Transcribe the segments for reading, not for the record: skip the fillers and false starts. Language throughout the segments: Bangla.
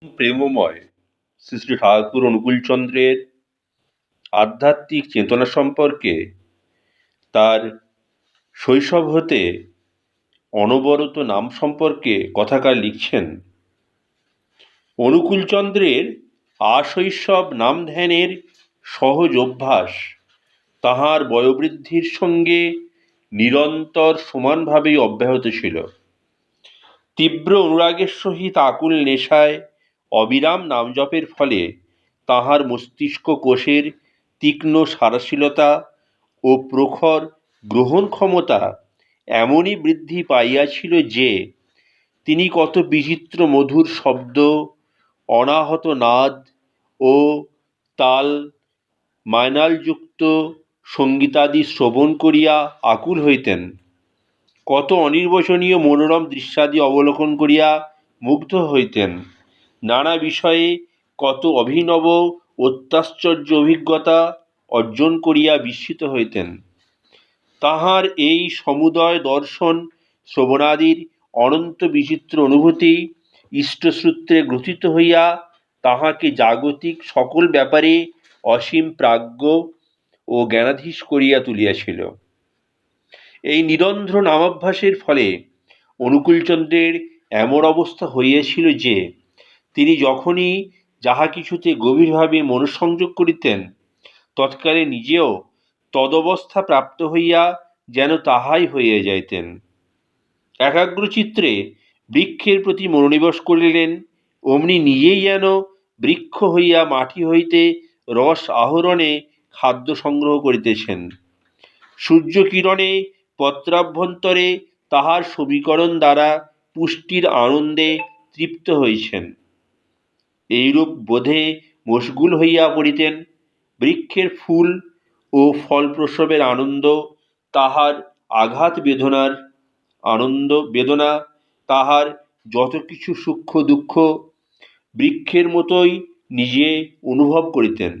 প্রেমময় শ্রী শ্রী ঠাকুর অনুকূলচন্দ্রের আধ্যাত্মিক চেতনা সম্পর্কে তার শৈশব হতে অনবরত নাম সম্পর্কে কথাকার লিখছেন। অনুকূলচন্দ্রের আশৈশব নাম ধ্যানের সহজ অভ্যাস তাহার বয়োবৃদ্ধির সঙ্গে নিরন্তর সমানভাবেই অব্যাহত ছিল। তীব্র অনুরাগের সহিত আকুল নেশায় অবিরাম নামজপের ফলে তাহার মস্তিষ্ক কোষের তীক্ষ্ণ সারাশীলতা ও প্রখর গ্রহণ ক্ষমতা এমনই বৃদ্ধি পাইয়াছিল যে তিনি কত বিচিত্র মধুর শব্দ, অনাহত নাদ ও তাল মায়নালযুক্ত সঙ্গীতাদি শ্রবণ করিয়া আকুল হইতেন। কত অনির্বচনীয় মনোরম দৃশ্যাদি অবলোকন করিয়া মুগ্ধ হইতেন। নানা বিষয়ে কত অভিনব অত্যাশ্চর্য অভিজ্ঞতা অর্জন করিয়া বিস্মিত হইতেন। তাহার এই সমুদয় দর্শন শ্রবণাদির অনন্ত বিচিত্র অনুভূতি ইষ্টসূত্রে গ্রথিত হইয়া তাহাকে জাগতিক সকল ব্যাপারে অসীম প্রাজ্ঞ ও জ্ঞানাধীশ করিয়া তুলিয়াছিল। এই নিরন্ধ্র নামাভ্যাসের ফলে অনুকূলচন্দ্রের এমন অবস্থা হইয়াছিল যে তিনি যখনই যাহা কিছুতে গভীরভাবে মনঃসংযোগ করিতেন তৎকালে নিজেও তদবস্থা প্রাপ্ত হইয়া যেন তাহাই হইয়া যাইতেন। একাগ্রচিত্রে বৃক্ষের প্রতি মনোনিবেশ করিলেন, অমনি নিজেই যেন বৃক্ষ হইয়া মাটি হইতে রস আহরণে খাদ্য সংগ্রহ করিতেছেন। সূর্যকিরণে পত্রাভ্যন্তরে তাহার সমীকরণ দ্বারা পুষ্টির আনন্দে তৃপ্ত হইছেন। এইরূপ বোধে মশগুল হইয়া পড়িতেন। বৃক্ষের ফুল ও ফল প্রসবের আনন্দ তাহার আঘাত বেদনা তাহার যত কিছু সূক্ষ্ম দুঃখ বৃক্ষের মতোই নিজে অনুভব করিতেন।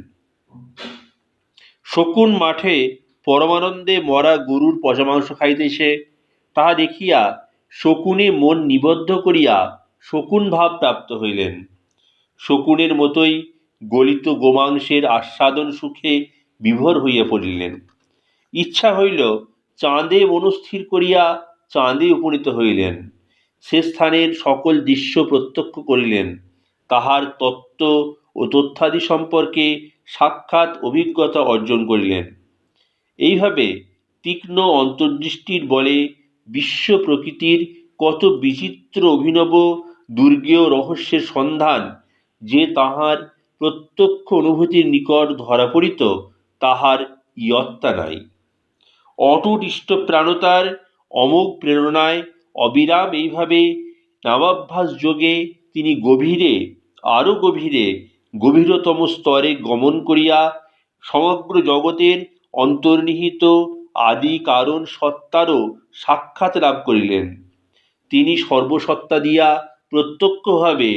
শকুন মাঠে পরমানন্দে মরা গরুর পচা মাংস খাইতেছে, তাহা দেখিয়া শকুনে মন নিবদ্ধ করিয়া শকুন ভাব প্রাপ্ত হইলেন। শকুনের মতোই গলিত গোমাংসের আস্বাদন সুখে বিভোর হইয়া পড়িলেন। ইচ্ছা হইল চাঁদে মনস্থির করিয়া চাঁদে উপনীত হইলেন। সে স্থানের সকল দৃশ্য প্রত্যক্ষ করিলেন। তাহার তত্ত্ব ও তথ্যাদি সম্পর্কে সাক্ষাৎ অভিজ্ঞতা অর্জন করিলেন। এইভাবে তীক্ষ্ণ অন্তর্দৃষ্টির বলে বিশ্ব প্রকৃতির কত বিচিত্র অভিনব দুর্গেয় রহস্যের সন্ধান যে তাহার প্রত্যক্ষ অনুভূতির নিকট ধরা পড়িত তাহার ইয়ত্তা নাই। অটুট ইষ্টপ্রাণতার অমোঘ প্রেরণায় অবিরাম এইভাবে নামাভ্যাস যোগে তিনি আরো গভীরতম স্তরে গমন করিয়া সমগ্র জগতের অন্তর্নিহিত আদি কারণ সত্তারও সাক্ষাৎ লাভ করিলেন। তিনি সর্বসত্তা দিয়া প্রত্যক্ষভাবে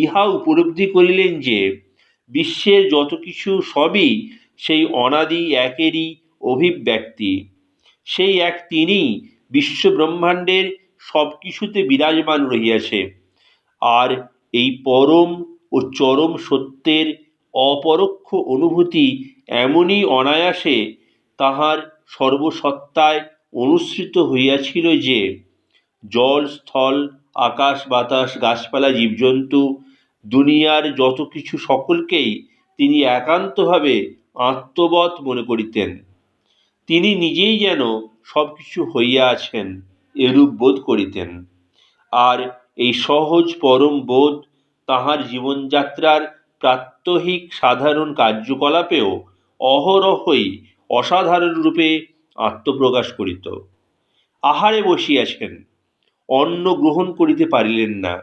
ইহা উপলব্ধি করিলেন যে বিশ্বের যত কিছু সবই সেই অনাদি একেরই অভিব্যক্তি। সেই এক তিনিই বিশ্বব্রহ্মাণ্ডের সব কিছুতে বিরাজমান রহিয়াছে। আর এই পরম ও চরম সত্যের অপরোক্ষ অনুভূতি এমনই অনায়াসে তাহার সর্বসত্তায় অনুসৃত হইয়াছিল যে জল স্থল আকাশ বাতাস গাছপালা জীবজন্তু দুনিয়ার যত কিছু সকলকেই তিনি একান্তভাবে আত্মবৎ মনে করিতেন। তিনি নিজেই যেন সব কিছু হইয়া আছেন এরূপ বোধ করিতেন। আর এই সহজ পরম বোধ তাহার জীবনযাত্রার প্রাত্যহিক সাধারণ কার্যকলাপেও অহরহই অসাধারণ রূপে আত্মপ্রকাশ করিত। আহারে বসিয়াছেন, অন্ন গ্রহণ করিতে পারিলেন না।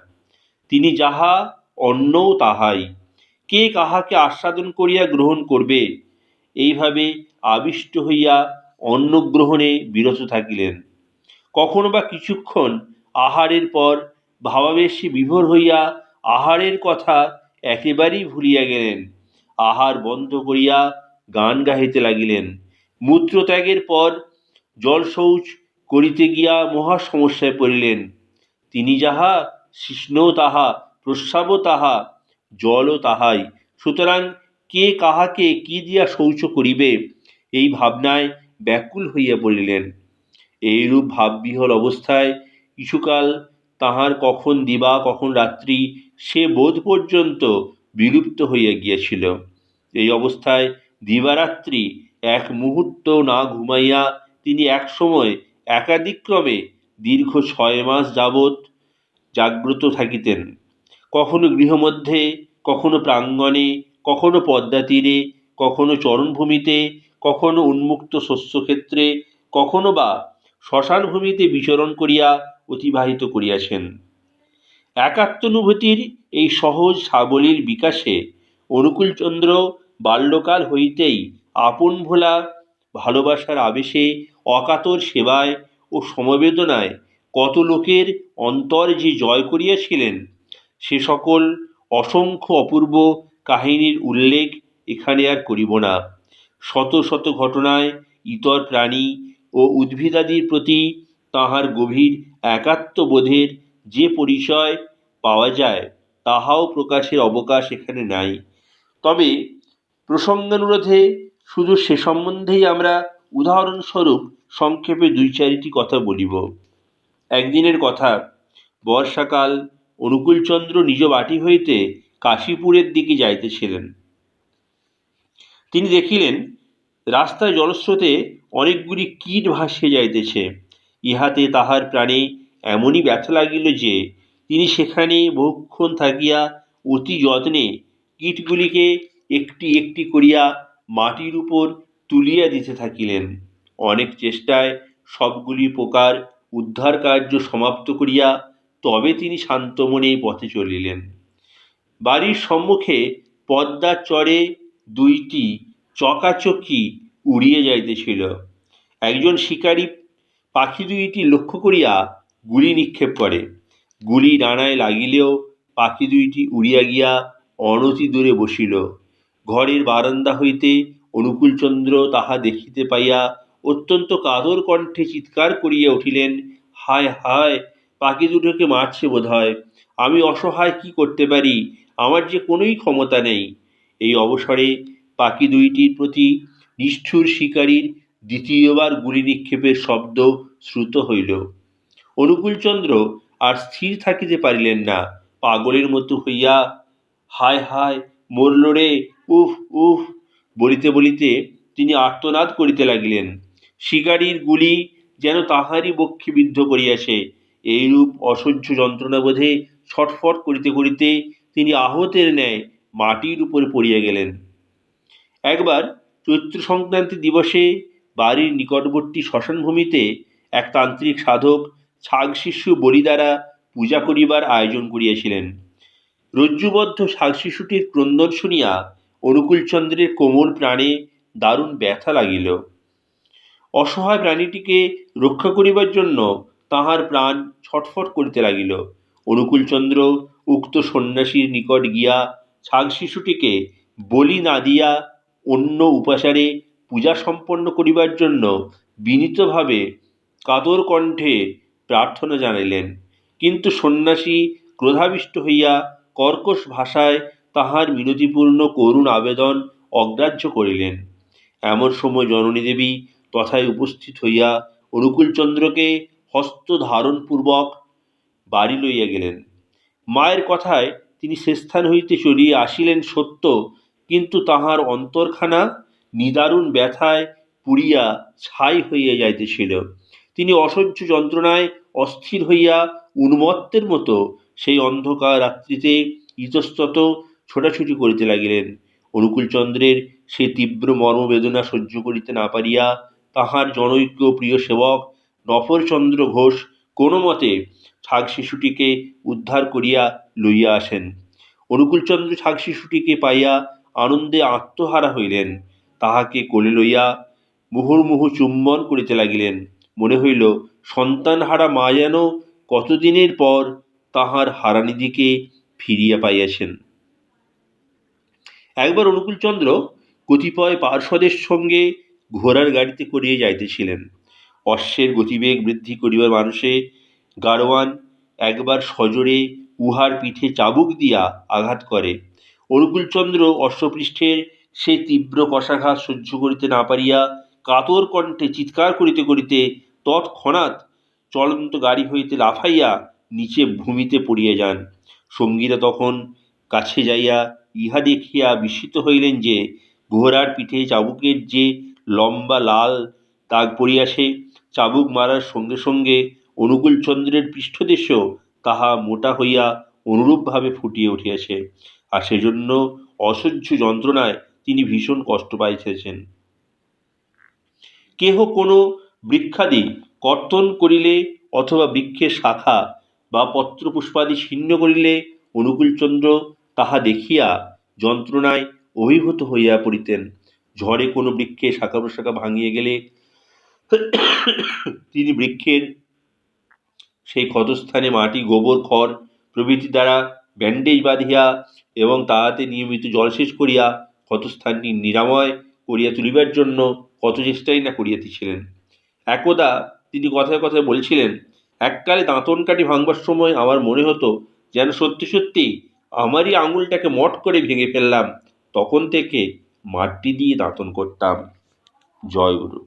তিনি যাহা অন্নও তাহাই। কে কাহাকে আস্বাদন করিয়া গ্রহণ করবে, এইভাবে আবিষ্ট হইয়া অন্ন গ্রহণে বিরত থাকিলেন। কখনো বা কিছুক্ষণ আহারের পর ভাবাবেশে বিভোর হইয়া আহারের কথা একেবারেই ভুলিয়া গেলেন। আহার বন্ধ করিয়া গান গাহিতে লাগিলেন। মূত্রত্যাগের পর জল শৌচ করিতে গিয়া মহা সমস্যায় পড়িলেন। তিনি যাহা, শিষ্ণও তাহা, প্রস্রাবও তাহা, জলও তাহাই। সুতরাং কে কাহাকে কি দিয়া শৌচ করিবে, এই ভাবনায় ব্যাকুল হইয়া পড়িলেন। এইরূপ ভাববিহল অবস্থায় কিছুকাল তাহার কখন দিবা কখন রাত্রি সে বোধ পর্যন্ত বিলুপ্ত হইয়া গিয়াছিল। এই অবস্থায় দিবারাত্রি এক মুহূর্ত না ঘুমাইয়া তিনি এক সময় একাদিক্রমে দীর্ঘ 6 মাস যাবৎ জাগ্রত থাকিতেন। কখনো গৃহমধ্যে, কখনো প্রাঙ্গণে, কখনো পদ্মা তীরে, কখনো চরণভূমিতে, কখনো উন্মুক্ত শস্যক্ষেত্রে, কখনো বা শ্মশানভূমিতে বিচরণ করিয়া অতিবাহিত করিয়াছেন। একাত্মানুভূতির এই সহজ সাবলীল বিকাশে অনুকূলচন্দ্র বাল্যকাল হইতেই আপন ভোলা ভালোবাসার আবেশে, অকাতর সেবায় ও সমবেদনায় কত লোকের অন্তর যে জয় করিয়াছিলেন, সে সকল অসংখ্য অপূর্ব কাহিনীর উল্লেখ এখানে আর করিব না। শত শত ঘটনায় ইতর প্রাণী ও উদ্ভিদাদির প্রতি তাহার গভীর একাত্মবোধের যে পরিচয় পাওয়া যায়, তাহাও প্রকাশের অবকাশ এখানে নাই। তবে প্রসঙ্গানুরোধে শুধু সে সম্বন্ধেই আমরা উদাহরণস্বরূপ সংক্ষেপে 2-4টি কথা বলিব। একদিনের কথা, বর্ষাকাল, অনুকূলচন্দ্র নিজ বাটি হইতে কাশীপুরের দিকে যাইতেছিলেন। তিনি দেখিলেন রাস্তায় জলস্রোতে অনেকগুলি কীট ভাসিয়া যাইতেছে। ইহাতে তাহার প্রাণে এমনই ব্যথা লাগিল যে তিনি সেখানে বহুক্ষণ থাকিয়া অতি যত্নে কীটগুলিকে একটি একটি করিয়া মাটির উপর তুলিয়া দিতে থাকিলেন। অনেক চেষ্টায় সবগুলি পোকার উদ্ধার কার্য সমাপ্ত করিয়া তবে তিনি শান্ত মনে পথে চলিলেন। বাড়ির সম্মুখে পদ্মার চরে 2টি চকাচকি উড়িয়া যাইতেছিল। একজন শিকারী পাখি 2টি লক্ষ্য করিয়া গুলি নিক্ষেপ করে। গুলি ডানায় লাগিলেও পাখি 2টি উড়িয়া গিয়া অনতি দূরে বসিল। ঘরের বারান্দা হইতে অনুকূলচন্দ্র তাহা দেখিতে পাইয়া অত্যন্ত কাতর কণ্ঠে চিৎকার করিয়া উঠিলেন, হায় হায়, পাখি দুটোকে মারছে বোধ হয়, আমি অসহায়, কি করতে পারি, আমার যে কোনোই ক্ষমতা নেই। এই অবসরে পাখি 2টির প্রতি নিষ্ঠুর শিকারীর দ্বিতীয়বার গুলি নিক্ষেপের শব্দ শ্রুত হইল। অনুকূলচন্দ্র আর স্থির থাকিতে পারিলেন না। পাগলের মতো হইয়া হায় হায়, মরল রে, উফ উফ বলিতে বলিতে তিনি আর্তনাদ করিতে লাগিলেন। শিকারীর গুলি যেন তাহারই বক্ষে বিদ্ধ করিয়াছে। এইরূপ অসহ্য যন্ত্রণাবোধে ছটফট করিতে করিতে তিনি আহতের ন্যায় মাটির উপরে পড়িয়া গেলেন। একবার চৈত্র সংক্রান্তি দিবসে বাড়ির নিকটবর্তী শ্মশানভূমিতে এক তান্ত্রিক সাধক ছাগ শিশু বলি দ্বারা পূজা করিবার আয়োজন করিয়াছিলেন। রজ্জুবদ্ধ ছাগ শিশুটির ক্রন্দন শুনিয়া অনুকূলচন্দ্রের কোমল প্রাণে দারুণ ব্যথা লাগিল। অসহায় প্রাণীটিকে রক্ষা করিবার জন্য তাহার প্রাণ ছটফট করিতে লাগিল। অনুকূলচন্দ্র উক্ত সন্ন্যাসীর নিকট গিয়া ছাগ শিশুটিকে বলি না দিয়া অন্য উপাচারে পূজা সম্পন্ন করিবার জন্য বিনীতভাবে কাতর কণ্ঠে প্রার্থনা জানাইলেন। কিন্তু সন্ন্যাসী ক্রোধাবিষ্ট হইয়া কর্কশ ভাষায় তাহার মিনতিপূর্ণ করুণ আবেদন অগ্রাহ্য করিলেন। এমন সময় জননী দেবী তথায় উপস্থিত হইয়া অনুকূলচন্দ্রকে হস্ত ধারণপূর্বক বাড়ি লইয়া গেলেন। মায়ের কথায় তিনি সে স্থান হইতে চলিয়া আসিলেন সত্য, কিন্তু তাহার অন্তরখানা নিদারুণ ব্যথায় পুড়িয়া ছাই হইয়া যাইতেছিল। তিনি অসহ্য যন্ত্রণায় অস্থির হইয়া উন্মত্তের মতো সেই অন্ধকার রাত্রিতে ইতস্তত ছোটাছুটি করিতে লাগিলেন। অনুকূলচন্দ্রের সে তীব্র মর্মবেদনা সহ্য করিতে না পারিয়া তাহার জনৈক প্রিয় সেবক নফরচন্দ্র ঘোষ কোনো মতে ছাগ শিশুটিকে উদ্ধার করিয়া লইয়া আসেন। অনুকূলচন্দ্র ছাগ শিশুটিকে পাইয়া আনন্দে আত্মহারা হইলেন। তাহাকে কোলে লইয়া মুহুর্মুহু চুম্বন করিতে লাগিলেন। মনে হইল সন্তানহারা মা যেন কতদিনের পর তাহার হারানিদিকে ফিরিয়া পাইয়াছেন। একবার অনুকূলচন্দ্র কতিপয় পার্ষদের সঙ্গে ঘোড়ার গাড়িতে করিয়া যাইতেছিলেন। অশ্বের গতিবেগ বৃদ্ধি করিবার মানুষে গাড়োয়ান একবার সজোরে উহার পিঠে চাবুক দিয়া আঘাত করে। অনুকূলচন্দ্র অশ্বপৃষ্ঠের সেই তীব্র কষাঘাত সহ্য করিতে না পারিয়া কাতর কণ্ঠে চিৎকার করিতে করিতে তৎক্ষণাৎ চলন্ত গাড়ি হইতে লাফাইয়া নিচে ভূমিতে পড়িয়া যান। সঙ্গীরা তখন কাছে যাইয়া ইহা দেখিয়া বিস্মিত হইলেন যে ঘোড়ার পিঠে চাবুকের যে লম্বা লাল দাগ পড়িয়াছে, চাবুক মারার সঙ্গে সঙ্গে অনুকূলচন্দ্রের পৃষ্ঠদেশেও তাহা মোটা হইয়া অনুরূপভাবে ফুটিয়া উঠিয়াছে, আর সেজন্য অসহ্য যন্ত্রণায় তিনি ভীষণ কষ্ট পাইতেছেন। কেহ কোনো বৃক্ষাদি কর্তন করিলে অথবা বৃক্ষের শাখা বা পত্রপুষ্পাদি ছিন্ন করিলে অনুকূলচন্দ্র তাহা দেখিয়া যন্ত্রণায় অভিভূত হইয়া পড়িতেন। ঝড়ে কোনো বৃক্ষের শাখা প্রশাখা ভাঙিয়া গেলে তিনি বৃক্ষের সেই ক্ষতস্থানে মাটি, গোবর, খড় প্রভৃতি দ্বারা ব্যান্ডেজ বাঁধিয়া এবং তাহাতে নিয়মিত জলসেচ করিয়া ক্ষতস্থানটি নিরাময় করিয়া তুলিবার জন্য কত চেষ্টাই না করিয়াছিলেন। একদা তিনি কথায় কথায় বলছিলেন, এককালে দাঁতন কাঠি ভাঙবার সময় আমার মনে হতো যেন সত্যি সত্যি আমারই আঙুলটাকে মট করে ভেঙে ফেললাম। তখন থেকে মাটি দিয়ে দাঁতন করতাম। জয় গুরু।